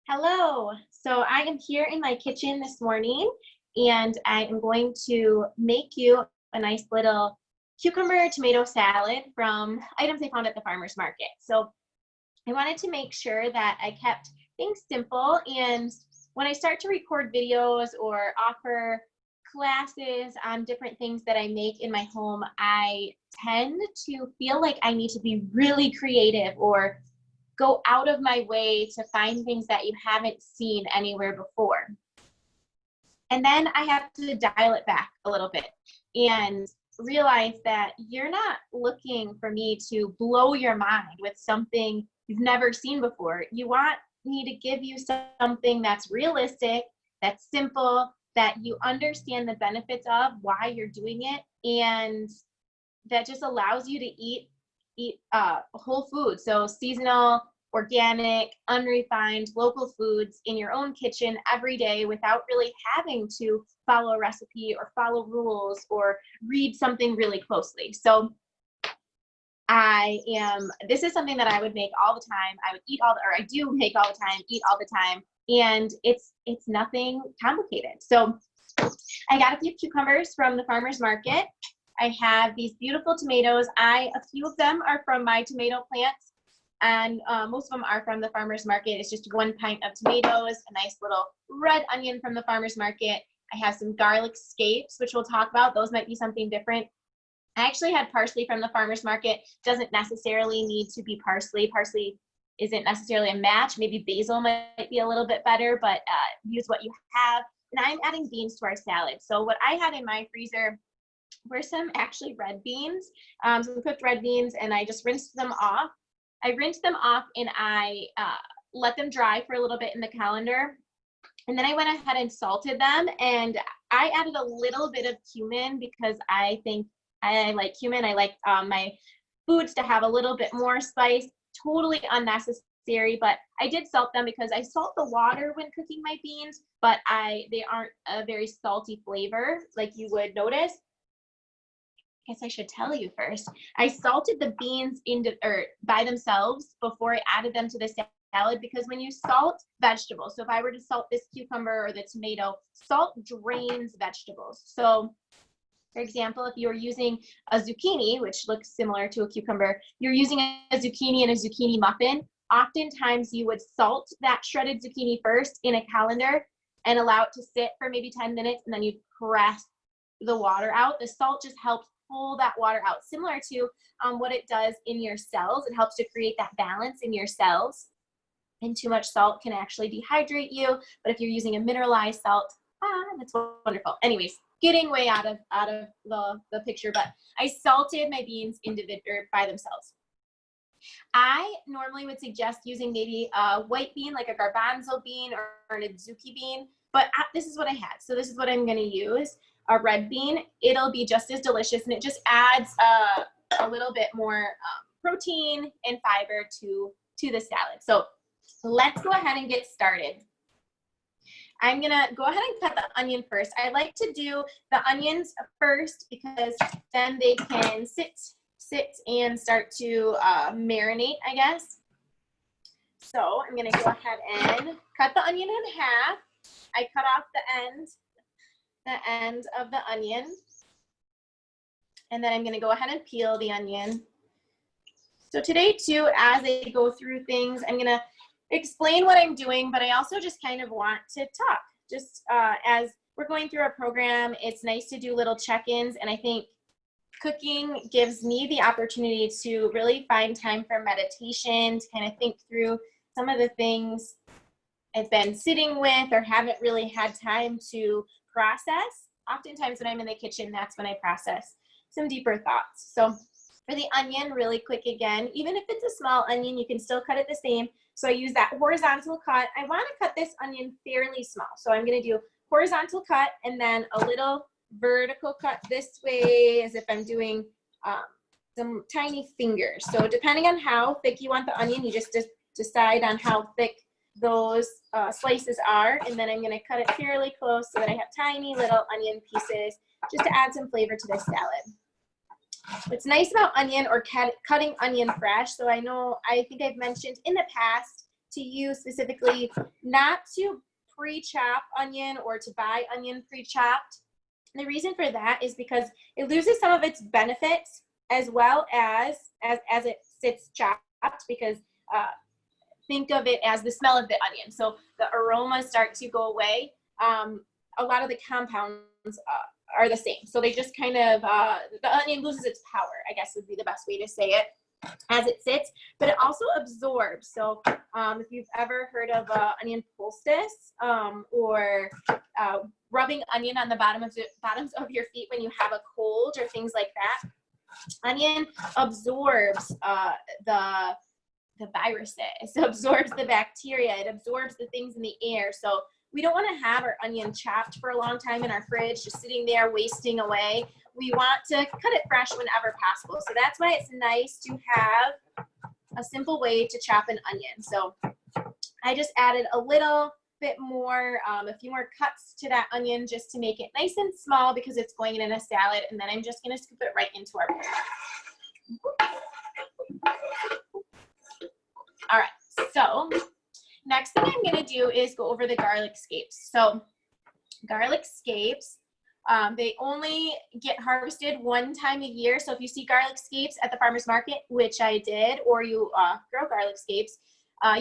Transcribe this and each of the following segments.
Hello. So I am here in my kitchen this morning and I am going to make you a nice little cucumber tomato salad from items I found at the farmer's market. So I wanted to make sure that I kept things simple, and when I start to record videos or offer classes on different things that I make in my home, I tend to feel like I need to be really creative or go out of my way to find things that you haven't seen anywhere before. And then I have to dial it back a little bit and realize that you're not looking for me to blow your mind with something you've never seen before. You want me to give you something that's realistic, that's simple, that you understand the benefits of, why you're doing it, and that just allows you to eat whole food. So seasonal, organic, unrefined, local foods in your own kitchen every day without really having to follow a recipe or follow rules or read something really closely. So this is something that I would make all the time. I would eat I do make all the time, eat all the time. And it's nothing complicated. So I got a few cucumbers from the farmer's market. I have these beautiful tomatoes. A few of them are from my tomato plants, and most of them are from the farmer's market. It's just 1 pint of tomatoes, a nice little red onion from the farmer's market. I have some garlic scapes, which we'll talk about. Those might be something different. I actually had parsley from the farmer's market. Doesn't necessarily need to be parsley. Parsley isn't necessarily a match. Maybe basil might be a little bit better, but use what you have. And I'm adding beans to our salad. So what I had in my freezer were some actually red beans, some cooked red beans, and I just rinsed them off. I rinsed them off and I let them dry for a little bit in the colander. And then I went ahead and salted them, and I added a little bit of cumin because I think I like cumin. I like my foods to have a little bit more spice. Totally unnecessary, but I did salt them because I salt the water when cooking my beans, but they aren't a very salty flavor like you would notice. I guess I should tell you first. I salted the beans by themselves before I added them to the salad, because when you salt vegetables, so if I were to salt this cucumber or the tomato, salt drains vegetables. So for example, if you're using a zucchini, which looks similar to a cucumber, you're using a zucchini in a zucchini muffin, oftentimes you would salt that shredded zucchini first in a colander and allow it to sit for maybe 10 minutes, and then you'd press the water out. The salt just helps pull that water out, similar to what it does in your cells. It helps to create that balance in your cells. And too much salt can actually dehydrate you, but if you're using a mineralized salt, that's wonderful. Anyways, getting way out of the picture, but I salted my beans by themselves. I normally would suggest using maybe a white bean, like a garbanzo bean or an adzuki bean, but this is what I had. So this is what I'm going to use, a red bean. It'll be just as delicious, and it just adds a little bit more protein and fiber to the salad. So let's go ahead and get started. I'm gonna go ahead and cut the onion first. I like to do the onions first because then they can sit and start to marinate, I guess. So I'm gonna go ahead and cut the onion in half. I cut off the end of the onion, and then I'm gonna go ahead and peel the onion. So today too, as I go through things, I'm gonna explain what I'm doing, but I also just kind of want to talk. Just as we're going through our program, it's nice to do little check-ins, and I think cooking gives me the opportunity to really find time for meditation, to kind of think through some of the things I've been sitting with or haven't really had time to process. Oftentimes when I'm in the kitchen, that's when I process some deeper thoughts. So for the onion, really quick again, even if it's a small onion, you can still cut it the same. So I use that horizontal cut. I want to cut this onion fairly small. So I'm going to do horizontal cut and then a little vertical cut this way, as if I'm doing some tiny fingers. So depending on how thick you want the onion, you just decide on how thick those slices are. And then I'm going to cut it fairly close so that I have tiny little onion pieces just to add some flavor to this salad. What's nice about onion or cutting onion fresh, so I think I've mentioned in the past to use specifically not to pre-chop onion or to buy onion pre-chopped. The reason for that is because it loses some of its benefits as well as it sits chopped, because think of it as the smell of the onion. So the aromas start to go away. A lot of the compounds are the same. So they just kind of, the onion loses its power, I guess would be the best way to say it, as it sits, but it also absorbs. So if you've ever heard of onion poultice, or rubbing onion on the bottoms of your feet when you have a cold or things like that, onion absorbs the viruses, absorbs the bacteria, it absorbs the things in the air. So we don't want to have our onion chopped for a long time in our fridge, just sitting there wasting away. We want to cut it fresh whenever possible. So that's why it's nice to have a simple way to chop an onion. So I just added a little bit more, a few more cuts to that onion just to make it nice and small, because it's going in a salad. And then I'm just going to scoop it right into our bowl. All right, so next thing I'm going to do is go over the garlic scapes. So garlic scapes, they only get harvested one time a year. So if you see garlic scapes at the farmer's market, which I did, or you grow garlic scapes,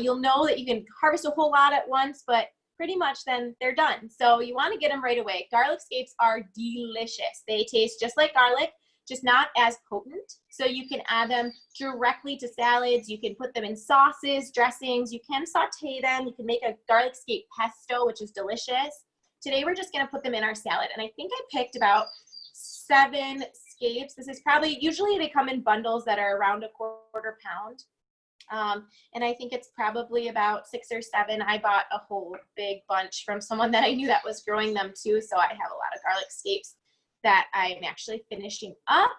you'll know that you can harvest a whole lot at once, but pretty much then they're done. So you want to get them right away. Garlic scapes are delicious. They taste just like garlic, just not as potent. So you can add them directly to salads. You can put them in sauces, dressings. You can saute them. You can make a garlic scape pesto, which is delicious. Today we're just gonna put them in our salad. And I think I picked about 7 scapes. This is probably, usually they come in bundles that are around a quarter pound. And I think it's probably about 6 or 7. I bought a whole big bunch from someone that I knew that was growing them too. So I have a lot of garlic scapes that I'm actually finishing up.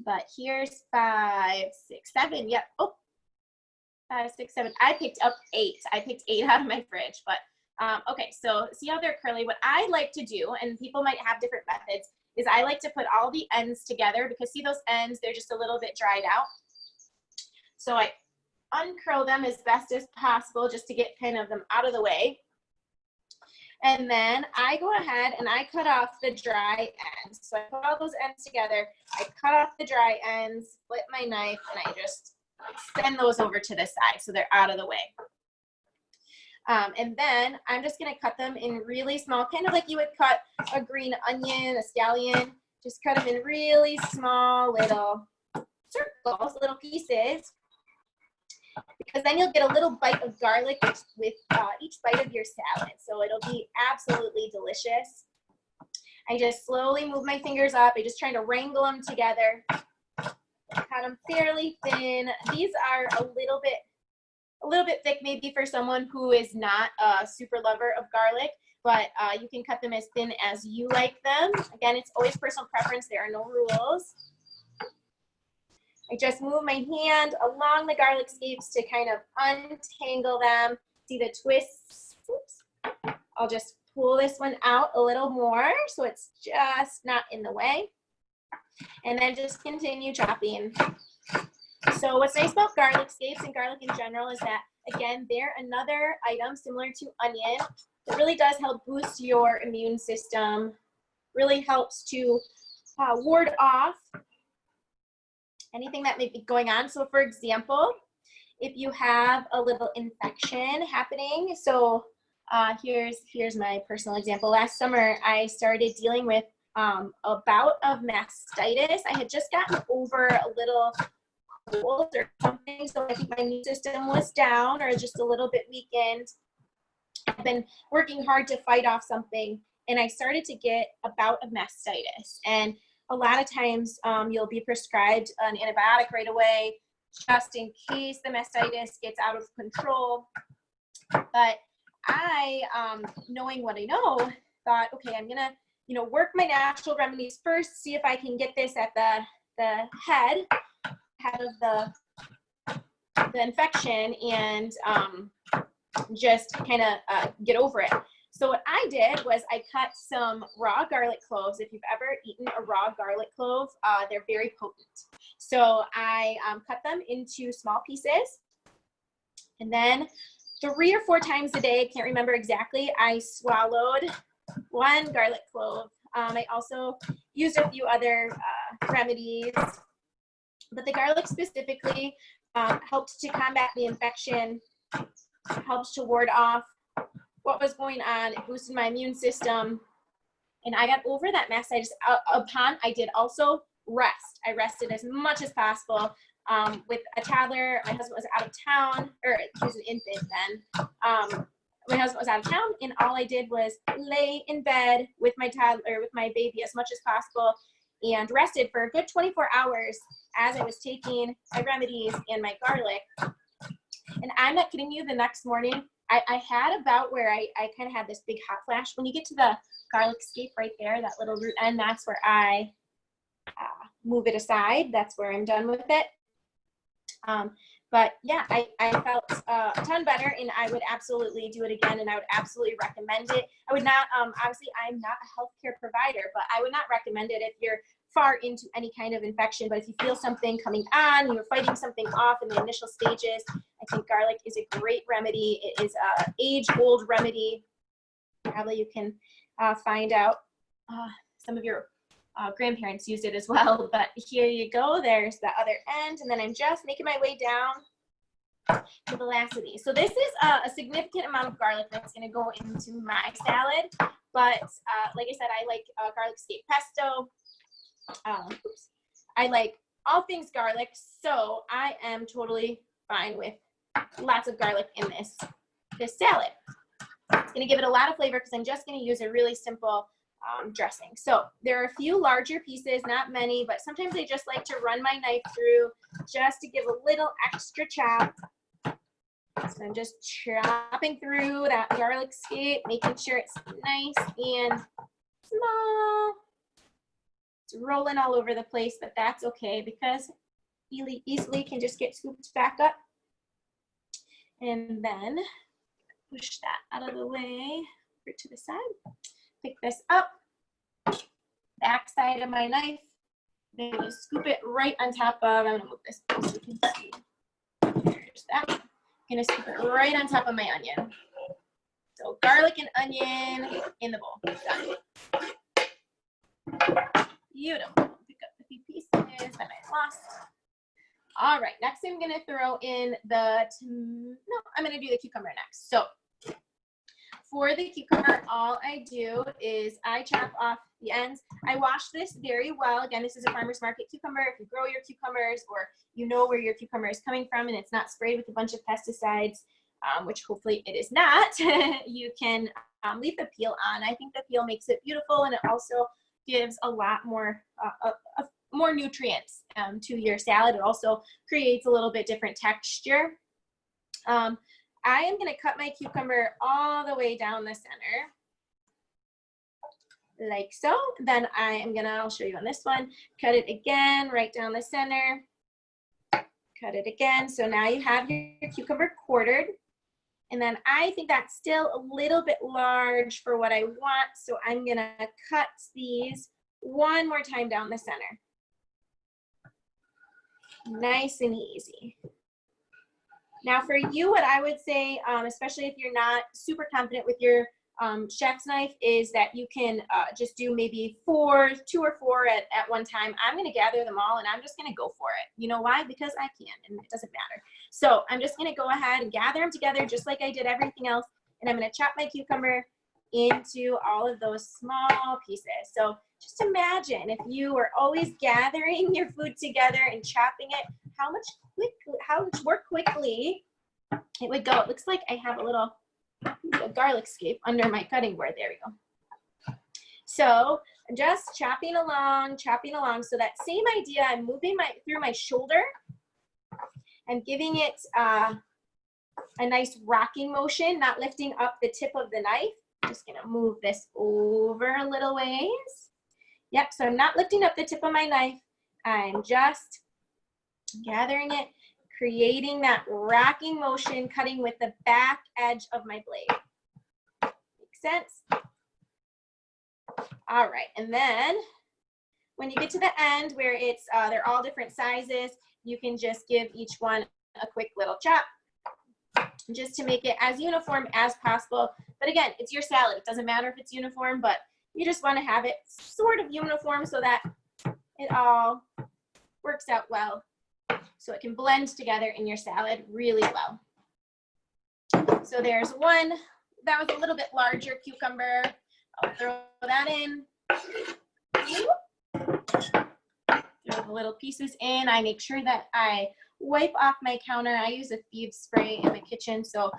But here's 5, 6, 7. Yep. Oh, 5, 6, 7. I picked up 8. I picked 8 out of my fridge. But okay, so see how they're curly? What I like to do, and people might have different methods, is I like to put all the ends together, because see those ends, they're just a little bit dried out. So I uncurl them as best as possible just to get kind of them out of the way. And then I go ahead and I cut off the dry ends. So I put all those ends together, I cut off the dry ends, split my knife, and I just send those over to the side so they're out of the way. And then I'm just gonna cut them in really small, kind of like you would cut a green onion, a scallion. Just cut them in really small little circles, little pieces, because then you'll get a little bite of garlic with each bite of your salad. So it'll be absolutely delicious. I just slowly move my fingers up. I just trying to wrangle them together. Cut them fairly thin. These are a little bit thick maybe for someone who is not a super lover of garlic, but you can cut them as thin as you like them. Again, it's always personal preference. There are no rules. I just move my hand along the garlic scapes to kind of untangle them. See the twists? Oops. I'll just pull this one out a little more so it's just not in the way. And then just continue chopping. So what's nice about garlic scapes and garlic in general is that, again, they're another item similar to onion that really does help boost your immune system, really helps to ward off anything that may be going on. So for example, if you have a little infection happening, so here's my personal example. Last summer, I started dealing with a bout of mastitis. I had just gotten over a little cold or something, so I think my immune system was down or just a little bit weakened. I've been working hard to fight off something, and I started to get a bout of mastitis. And a lot of times you'll be prescribed an antibiotic right away, just in case the mastitis gets out of control. But I, knowing what I know, thought, okay, I'm gonna, work my natural remedies first, see if I can get this at the head of the infection, and just kind of get over it. So what I did was I cut some raw garlic cloves. If you've ever eaten a raw garlic clove, they're very potent. So I cut them into small pieces. And then 3 or 4 times a day, can't remember exactly, I swallowed 1 garlic clove. I also used a few other remedies, but the garlic specifically helped to combat the infection, helps to ward off what was going on. It boosted my immune system, and I got over that mess. I did also rest. I rested as much as possible. With a toddler, my husband was out of town, or he was an infant then. My husband was out of town, and all I did was lay in bed with my toddler, with my baby as much as possible, and rested for a good 24 hours as I was taking my remedies and my garlic. And I'm not kidding you, the next morning, I had about where I kind of had this big hot flash. When you get to the garlic scape right there, that little root end, that's where I move it aside. That's where I'm done with it. But yeah, I felt a ton better, and I would absolutely do it again, and I would absolutely recommend it. I would not, obviously I'm not a healthcare provider, but I would not recommend it if you're far into any kind of infection. But if you feel something coming on, you're fighting something off in the initial stages, I think garlic is a great remedy. It is an age-old remedy. Probably you can find out some of your grandparents used it as well, but here you go. There's the other end, and then I'm just making my way down to the last of these. So this is a significant amount of garlic that's going to go into my salad, but like I said, I like garlic scape pesto. I like all things garlic, so I am totally fine with lots of garlic in this salad. It's going to give it a lot of flavor because I'm just going to use a really simple dressing. So there are a few larger pieces, not many, but sometimes I just like to run my knife through just to give a little extra chop. So I'm just chopping through that garlic scape, making sure it's nice and small. It's rolling all over the place, but that's okay because easily can just get scooped back up. And then push that out of the way, over to the side. Pick this up, back side of my knife, then just scoop it right on top of, I'm gonna move this so you can see. There's that. I'm gonna scoop it right on top of my onion. So garlic and onion in the bowl. Done. Beautiful. Pick up the few pieces that I lost. All right, next I'm gonna throw in I'm gonna do the cucumber next. So for the cucumber, all I do is I chop off the ends. I wash this very well. Again, this is a farmer's market cucumber. If you grow your cucumbers, or you know where your cucumber is coming from and it's not sprayed with a bunch of pesticides, which hopefully it is not, you can leave the peel on. I think the peel makes it beautiful, and it also gives a lot more more nutrients to your salad. It also creates a little bit different texture. I am going to cut my cucumber all the way down the center, like so. Then I'll show you on this one, cut it again right down the center, cut it again. So now you have your cucumber quartered. And then I think that's still a little bit large for what I want. So I'm going to cut these one more time down the center. Nice and easy. Now for you, what I would say, especially if you're not super confident with your chef's knife, is that you can just do maybe 2 or 4 at one time. I'm gonna gather them all and I'm just gonna go for it. You know why? Because I can, and it doesn't matter. So I'm just gonna go ahead and gather them together just like I did everything else. And I'm gonna chop my cucumber into all of those small pieces. So just imagine if you were always gathering your food together and chopping it, how much more quickly it would go. It looks like I have a garlic scape under my cutting board. There we go. So I'm just chopping along. So that same idea, I'm moving through my shoulder and giving it a nice rocking motion, not lifting up the tip of the knife. I'm just gonna move this over a little ways. Yep, so I'm not lifting up the tip of my knife. I'm just gathering it, creating that rocking motion, cutting with the back edge of my blade. Makes sense? All right, and then when you get to the end where it's they're all different sizes, you can just give each one a quick little chop. just to make it as uniform as possible. But again, it's your salad. It doesn't matter if it's uniform, but you just want to have it sort of uniform so that it all works out well, so it can blend together in your salad really well. So there's one that was a little bit larger cucumber. I'll throw that in. Throw the little pieces in. I make sure that I wipe off my counter. I use a Thieves spray in my kitchen, so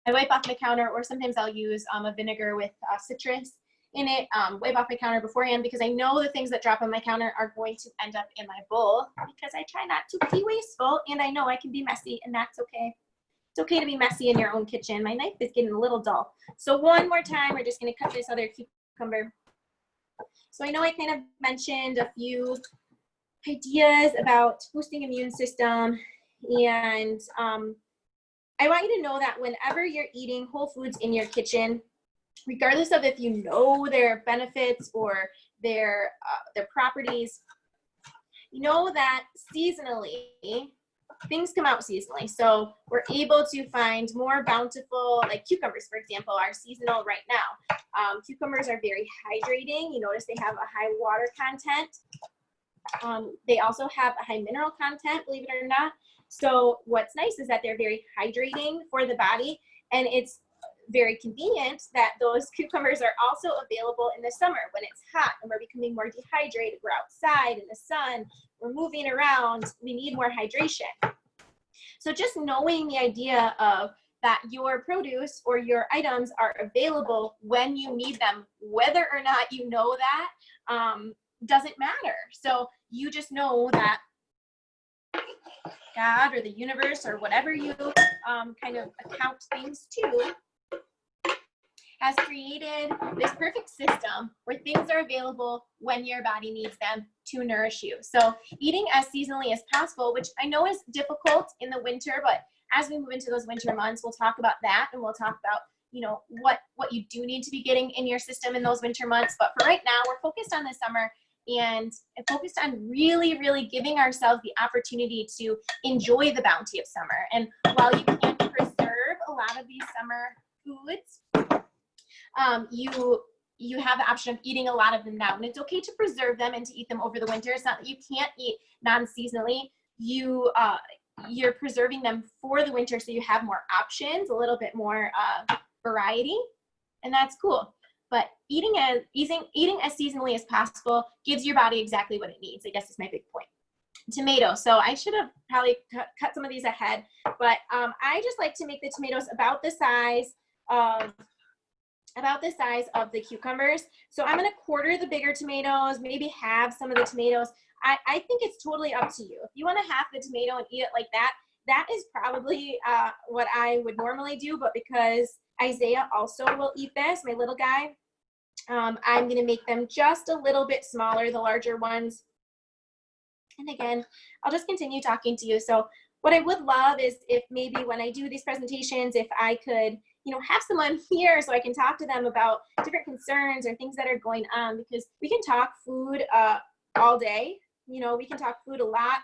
I wipe off my counter, or sometimes I'll use a vinegar with citrus in it, wipe off my counter beforehand, because I know the things that drop on my counter are going to end up in my bowl, because I try not to be wasteful, and I know I can be messy, and that's okay. It's okay to be messy in your own kitchen. My knife is getting a little dull. So one more time, we're just gonna cut this other cucumber. So I know I kind of mentioned a few ideas about boosting immune system, and I want you to know that whenever you're eating whole foods in your kitchen, regardless of if you know their benefits or their properties, you know that seasonally, things come out seasonally. So we're able to find more bountiful, like cucumbers, for example, are seasonal right now. Cucumbers are very hydrating. You notice they have a high water content. They also have a high mineral content, believe it or not. So what's nice is that they're very hydrating for the body, and it's very convenient that those cucumbers are also available in the summer when it's hot and we're becoming more dehydrated. We're outside in the sun, we're moving around, we need more hydration. So just knowing the idea of that your produce or your items are available when you need them, whether or not you know that, doesn't matter. So you just know that God or the universe or whatever you kind of account things to has created this perfect system where things are available when your body needs them to nourish you. So eating as seasonally as possible, which I know is difficult in the winter, but as we move into those winter months, we'll talk about that, and we'll talk about, you know, what you do need to be getting in your system in those winter months. But for right now, we're focused on the summer and focused on really, really giving ourselves the opportunity to enjoy the bounty of summer. And while you can preserve a lot of these summer foods, you have the option of eating a lot of them now, and it's okay to preserve them and to eat them over the winter. It's not that you can't eat non-seasonally. You're preserving them for the winter, so you have more options, a little bit more variety, and that's cool. But eating as seasonally as possible gives your body exactly what it needs. I guess is my big point. Tomatoes. So I should have probably cut some of these ahead, but I just like to make the tomatoes about the size of the cucumbers. So I'm going to quarter the bigger tomatoes, maybe halve some of the tomatoes. I think it's totally up to you. If you want to half the tomato and eat it like that, that is probably what I would normally do. But because Isaiah also will eat this, my little guy, I'm going to make them just a little bit smaller, the larger ones. And again, I'll just continue talking to you. So what I would love is if maybe when I do these presentations, if I could, you know, have someone here so I can talk to them about different concerns or things that are going on, because we can talk food all day. You know, we can talk food a lot.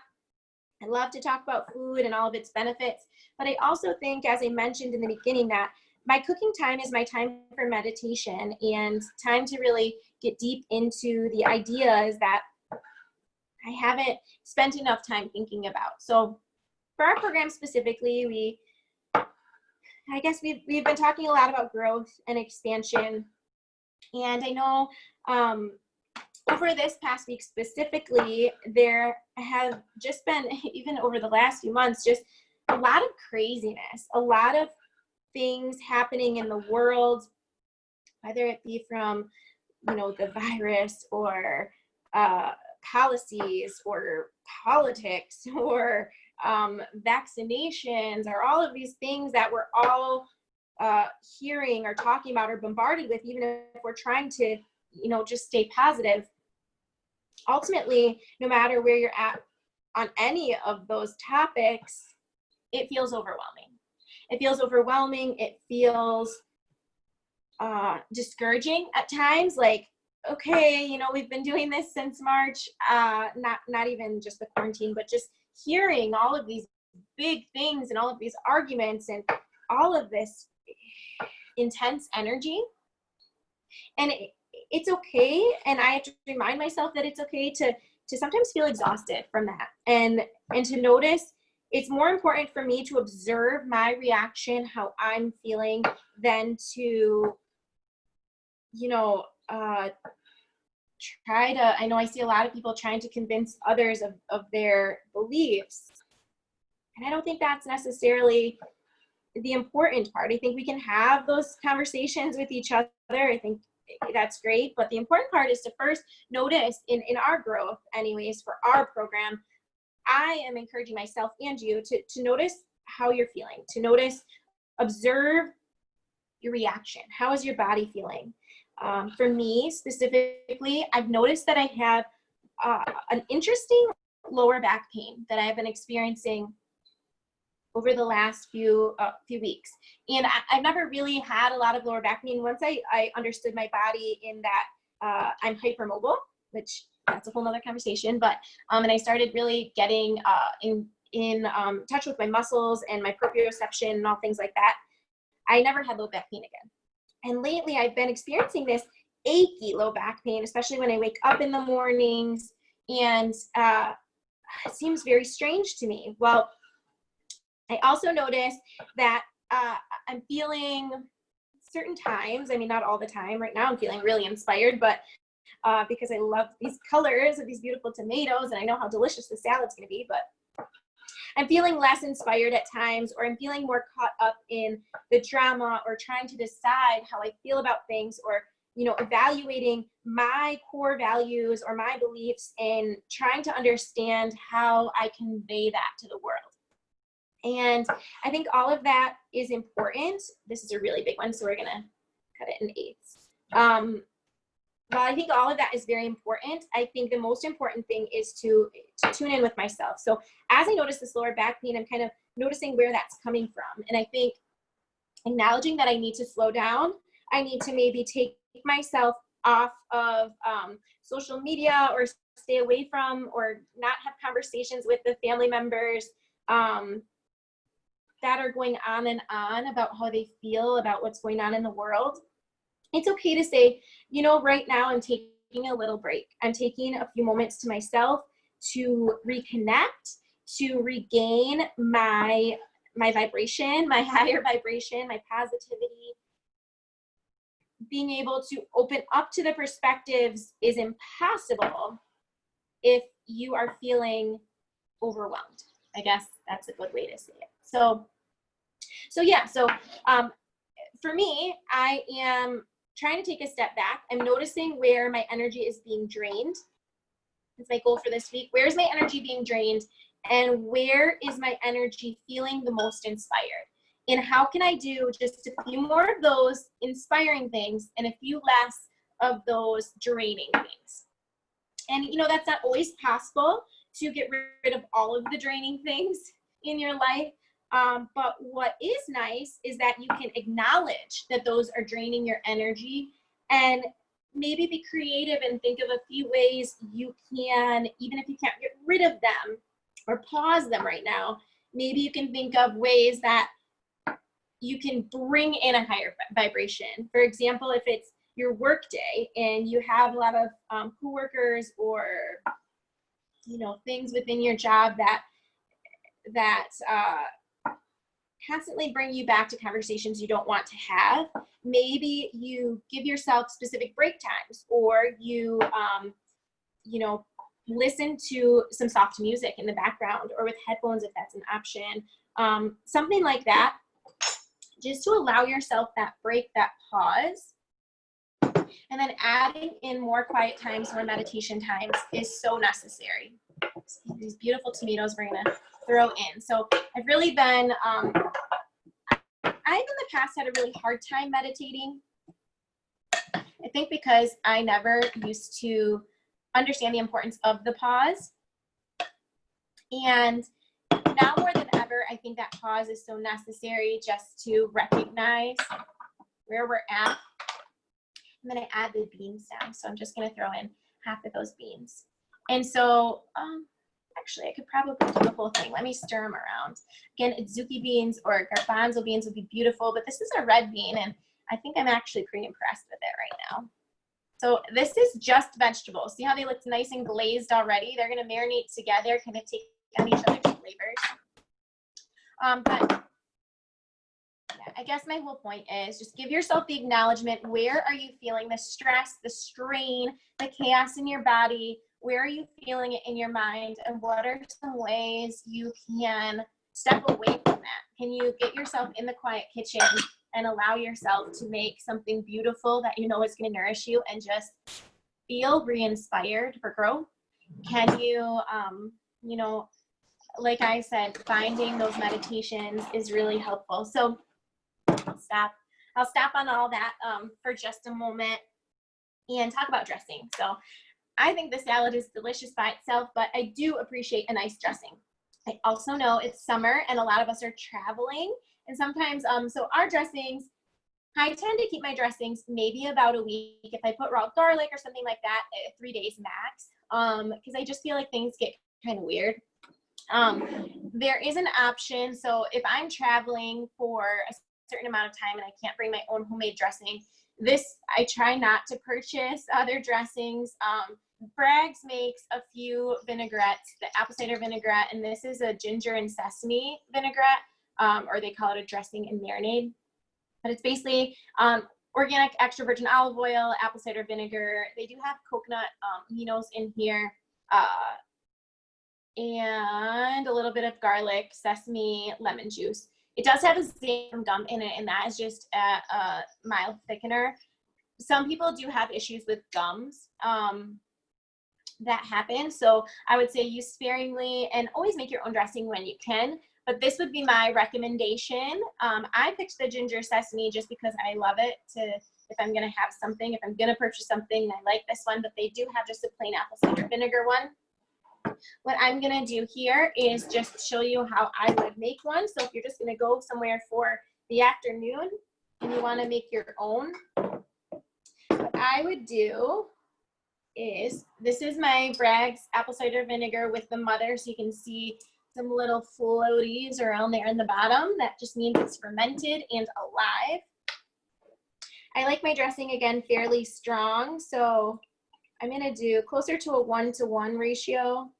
I love to talk about food and all of its benefits, but I also think, as I mentioned in the beginning, that my cooking time is my time for meditation and time to really get deep into the ideas that I haven't spent enough time thinking about. So for our program specifically, I guess we've been talking a lot about growth and expansion. And I know over this past week specifically, there have just been, even over the last few months, just a lot of craziness, a lot of things happening in the world, whether it be from, you know, the virus or policies or politics or vaccinations, or all of these things that we're all hearing or talking about or bombarded with, even if we're trying to, you know, just stay positive. Ultimately, no matter where you're at on any of those topics, it feels overwhelming. It feels overwhelming. It feels discouraging at times. Like, okay, you know, we've been doing this since March, not even just the quarantine, but just hearing all of these big things and all of these arguments, and all of this intense energy. And it's okay. And I have to remind myself that it's okay to sometimes feel exhausted from that. And to notice it's more important for me to observe my reaction, how I'm feeling, than to, try to, I know I see a lot of people trying to convince others of their beliefs. And I don't think that's necessarily the important part. I think we can have those conversations with each other. I think that's great. But the important part is to first notice in our growth, anyways, for our program, I am encouraging myself and you to notice how you're feeling, to notice, observe your reaction. How is your body feeling? For me specifically, I've noticed that I have an interesting lower back pain that I've been experiencing over the last few weeks. And I've never really had a lot of lower back pain. Once I understood my body in that I'm hypermobile, which that's a whole nother conversation, but and I started really getting in touch with my muscles and my proprioception and all things like that, I never had low back pain again. And lately I've been experiencing this achy low back pain, especially when I wake up in the mornings, and it seems very strange to me. Well, I also noticed that I'm feeling certain times, I mean, not all the time. Right now I'm feeling really inspired, but because I love these colors of these beautiful tomatoes and I know how delicious the salad's gonna be, but I'm feeling less inspired at times, or I'm feeling more caught up in the drama, or trying to decide how I feel about things, or evaluating my core values or my beliefs and trying to understand how I convey that to the world. And I think all of that is important. This is a really big one, so we're gonna cut it in eighths. But I think all of that is very important. I think the most important thing is to tune in with myself. So as I notice this lower back pain, I'm kind of noticing where that's coming from. And I think acknowledging that I need to slow down, I need to maybe take myself off of social media, or stay away from, or not have conversations with the family members that are going on and on about how they feel about what's going on in the world. It's okay to say, right now I'm taking a little break. I'm taking a few moments to myself to reconnect, to regain my vibration, my higher vibration, my positivity. Being able to open up to the perspectives is impossible if you are feeling overwhelmed. I guess that's a good way to say it. So yeah, for me, I am trying to take a step back. I'm noticing where my energy is being drained. That's my goal for this week. Where's my energy being drained? And where is my energy feeling the most inspired? And how can I do just a few more of those inspiring things and a few less of those draining things? And that's not always possible to get rid of all of the draining things in your life. But what is nice is that you can acknowledge that those are draining your energy, and maybe be creative and think of a few ways you can, even if you can't get rid of them or pause them right now, maybe you can think of ways that you can bring in a higher vibration. For example, if it's your work day and you have a lot of coworkers or things within your job that constantly bring you back to conversations you don't want to have, maybe you give yourself specific break times, or you listen to some soft music in the background, or with headphones if that's an option, something like that, just to allow yourself that break, that pause. And then adding in more quiet times, more meditation times is so necessary. These beautiful tomatoes we're gonna throw in. So I've really been, I've in the past had a really hard time meditating. I think because I never used to understand the importance of the pause. And now more than ever, I think that pause is so necessary, just to recognize where we're at. I'm gonna add the beans now. So I'm just gonna throw in half of those beans. And so Actually, I could probably do the whole thing. Let me stir them around. Again, Adzuki beans or garbanzo beans would be beautiful, but this is a red bean, and I think I'm actually pretty impressed with it right now. So this is just vegetables. See how they look nice and glazed already? They're going to marinate together, kind of take on each other's flavors. But yeah, I guess my whole point is just give yourself the acknowledgement. Where are you feeling the stress, the strain, the chaos in your body? Where are you feeling it in your mind? And what are some ways you can step away from that? Can you get yourself in the quiet kitchen and allow yourself to make something beautiful that you know is going to nourish you and just feel re-inspired for growth? Can you, you know, like I said, finding those meditations is really helpful. So I'll stop on all that for just a moment and talk about dressing. So I think the salad is delicious by itself, but I do appreciate a nice dressing. I also know it's summer and a lot of us are traveling, and sometimes, so our dressings, I tend to keep my dressings maybe about a week. If I put raw garlic or something like that, 3 days max, because I just feel like things get kind of weird. There is an option. So if I'm traveling for a certain amount of time and I can't bring my own homemade dressing, I try not to purchase other dressings. Bragg's makes a few vinaigrettes, the apple cider vinaigrette, and this is a ginger and sesame vinaigrette, or they call it a dressing and marinade. But it's basically organic extra virgin olive oil, apple cider vinegar. They do have coconut aminos in here, and a little bit of garlic, sesame, lemon juice. It does have a xanthan gum in it, and that is just a mild thickener. Some people do have issues with gums that happen, so I would say use sparingly and always make your own dressing when you can. But this would be my recommendation. I picked the ginger sesame just because I love it if I'm gonna have something, if I'm gonna purchase something, I like this one, but they do have just a plain apple cider vinegar one. What I'm gonna do here is just show you how I would make one. So if you're just gonna go somewhere for the afternoon and you wanna make your own, what I would do is, this is my Bragg's apple cider vinegar with the mother, so you can see some little floaties around there in the bottom. That just means it's fermented and alive. I like my dressing, again, fairly strong, so I'm gonna do closer to a 1-to-1 ratio.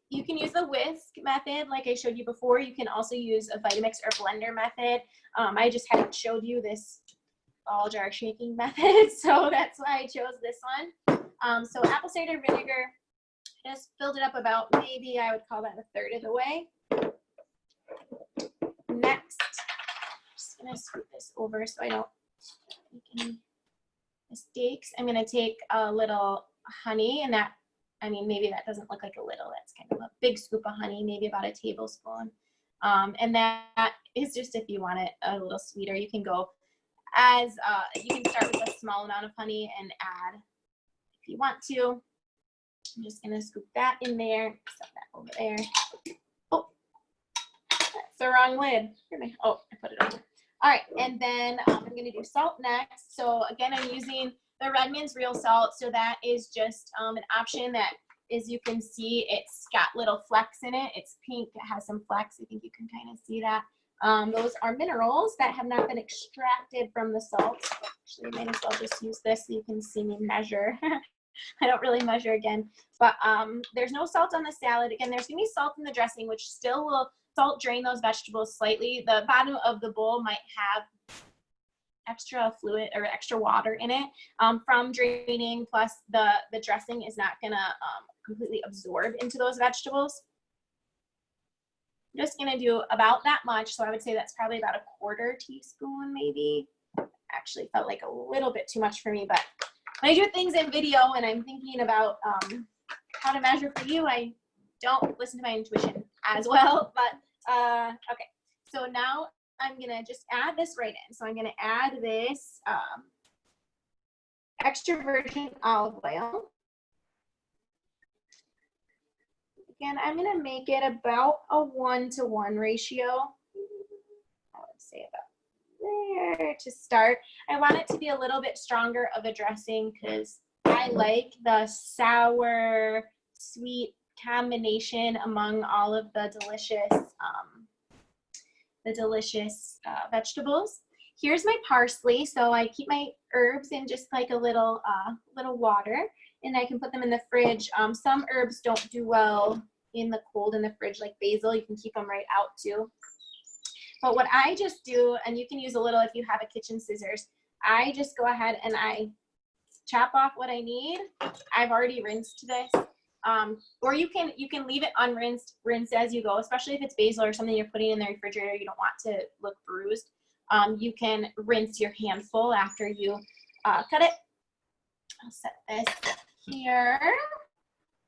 You can use the whisk method like I showed you before. You can also use a Vitamix or blender method. I just hadn't showed you this all jar shaking method, so that's why I chose this one. So apple cider vinegar, just filled it up about, maybe I would call that a third of the way. Next, I'm just gonna scoot this over so I don't make any mistakes. I'm gonna take a little honey, and that, I mean, maybe that doesn't look like a little, that's kind of a big scoop of honey, maybe about a tablespoon. And that is just if you want it a little sweeter. You can go as, you can start with a small amount of honey and add if you want to. I'm just gonna scoop that in there, set that over there. Oh, that's the wrong lid. Oh, I put it over. All right, and then I'm gonna do salt next. So again, I'm using the Redmond's real salt. So that is just an option that, as you can see, it's got little flecks in it. It's pink, it has some flecks. I think you can kind of see that. Those are minerals that have not been extracted from the salt. Actually, I might as well just use this so you can see me measure. I don't really measure again, but there's no salt on the salad. Again, there's gonna be salt in the dressing, which still will salt drain those vegetables slightly. The bottom of the bowl might have extra fluid or extra water in it from draining, plus the dressing is not gonna completely absorb into those vegetables. I'm just gonna do about that much, so I would say that's probably about a 1/4 teaspoon maybe. Actually felt like a little bit too much for me, but when I do things in video and I'm thinking about how to measure for you, I don't listen to my intuition as well, but okay. So now I'm gonna just add this right in. So I'm gonna add this extra virgin olive oil. Again, I'm gonna make it about a 1-to-1 ratio. I would say about there to start. I want it to be a little bit stronger of a dressing because I like the sour, sweet combination among all of the delicious vegetables. Here's my parsley. So I keep my herbs in just like a little water, and I can put them in the fridge. Some herbs don't do well in the cold in the fridge, like basil. You can keep them right out too. But what I just do, and you can use a little if you have a kitchen scissors, I just go ahead and I chop off what I need. I've already rinsed this. Or you can leave it unrinsed, rinse as you go, especially if it's basil or something you're putting in the refrigerator, you don't want to look bruised. You can rinse your handful after you cut it. I'll set this here.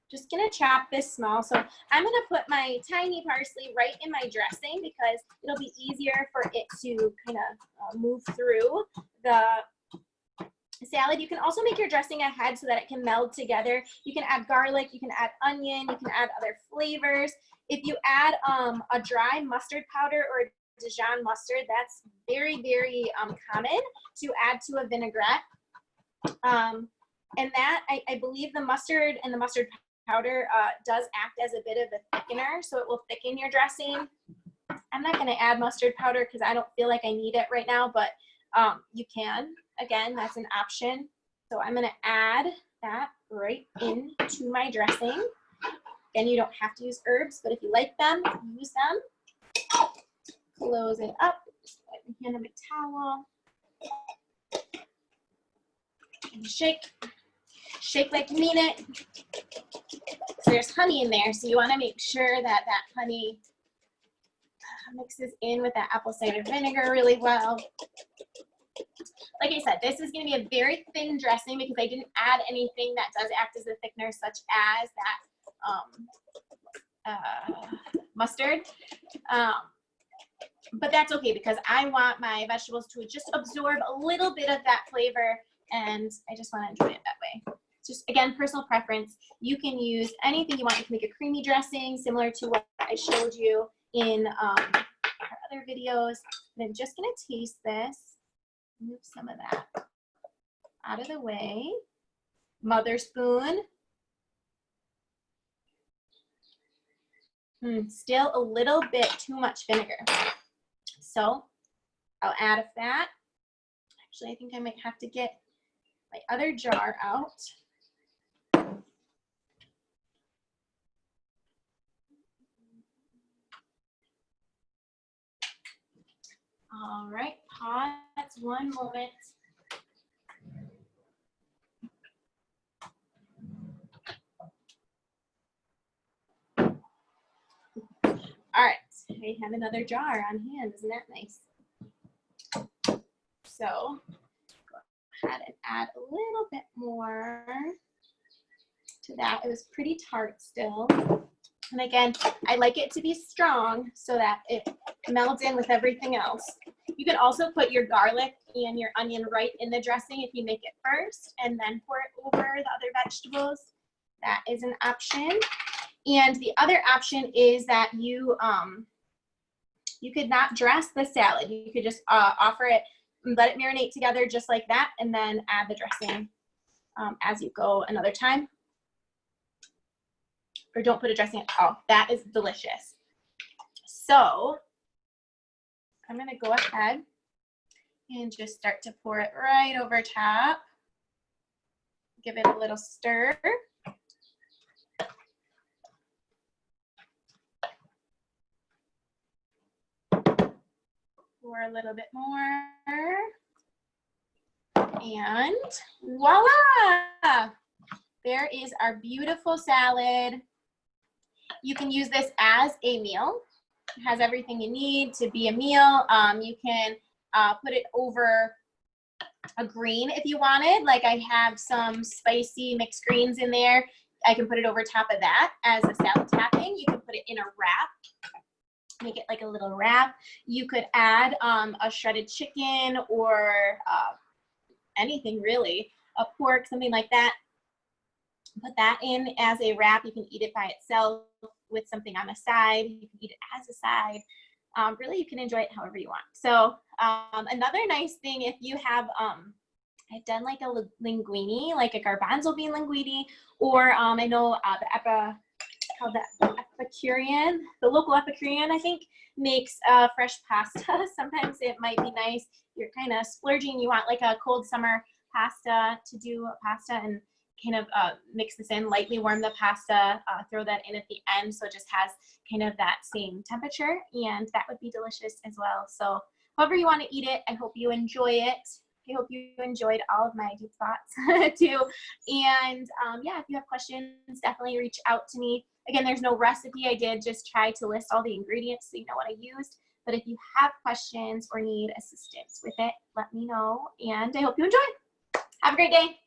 Just gonna chop this small. So I'm gonna put my tiny parsley right in my dressing because it'll be easier for it to kind of move through the salad. You can also make your dressing ahead so that it can meld together. You can add garlic, you can add onion, you can add other flavors. If you add a dry mustard powder or Dijon mustard, that's very, very common to add to a vinaigrette. And that, I believe the mustard and the mustard powder does act as a bit of a thickener, so it will thicken your dressing. I'm not going to add mustard powder because I don't feel like I need it right now, but you can. Again, that's an option. So I'm going to add that right into my dressing. Again, you don't have to use herbs, but if you like them, use them. Close it up. Just wipe my hand on my towel. And shake. Shake like you mean it. So there's honey in there, so you want to make sure that that honey mixes in with that apple cider vinegar really well. Like I said, this is going to be a very thin dressing because I didn't add anything that does act as a thickener, such as that mustard. But that's okay because I want my vegetables to just absorb a little bit of that flavor, and I just want to enjoy it that way. Just, again, personal preference. You can use anything you want. You can make a creamy dressing similar to what I showed you in our other videos. And I'm just going to taste this. Move some of that out of the way. Mother spoon. Still a little bit too much vinegar. So I'll add a that. Actually, I think I might have to get my other jar out. All right, pause one moment. All right, I have another jar on hand. Isn't that nice? So go ahead and add a little bit more to that. It was pretty tart still. And again, I like it to be strong so that it melds in with everything else. You can also put your garlic and your onion right in the dressing if you make it first and then pour it over the other vegetables. That is an option. And the other option is that you could not dress the salad. You could just offer it, let it marinate together just like that, and then add the dressing as you go another time. Or don't put a dressing at all. That is delicious. So I'm going to go ahead and just start to pour it right over top. Give it a little stir. Pour a little bit more. And voila! There is our beautiful salad. You can use this as a meal. It has everything you need to be a meal. You can put it over a green if you wanted. Like I have some spicy mixed greens in there. I can put it over top of that as a salad topping. You can put it in a wrap. Make it like a little wrap. You could add a shredded chicken or anything really, a pork, something like that. Put that in as a wrap. You can eat it by itself with something on the side. You can eat it as a side. Really, you can enjoy it however you want. So another nice thing, if you have I've done like a linguine, like a garbanzo bean linguine, or I know the Epicurean, the local Epicurean, I think, makes fresh pasta. Sometimes it might be nice. You're kind of splurging. You want like a cold summer pasta to do pasta and kind of mix this in, lightly warm the pasta, throw that in at the end so it just has kind of that same temperature, and that would be delicious as well. So however you want to eat it, I hope you enjoy it. I hope you enjoyed all of my deep thoughts too. And yeah, if you have questions, definitely reach out to me. Again, there's no recipe. I did just try to list all the ingredients so you know what I used. But if you have questions or need assistance with it, let me know. And I hope you enjoy. Have a great day.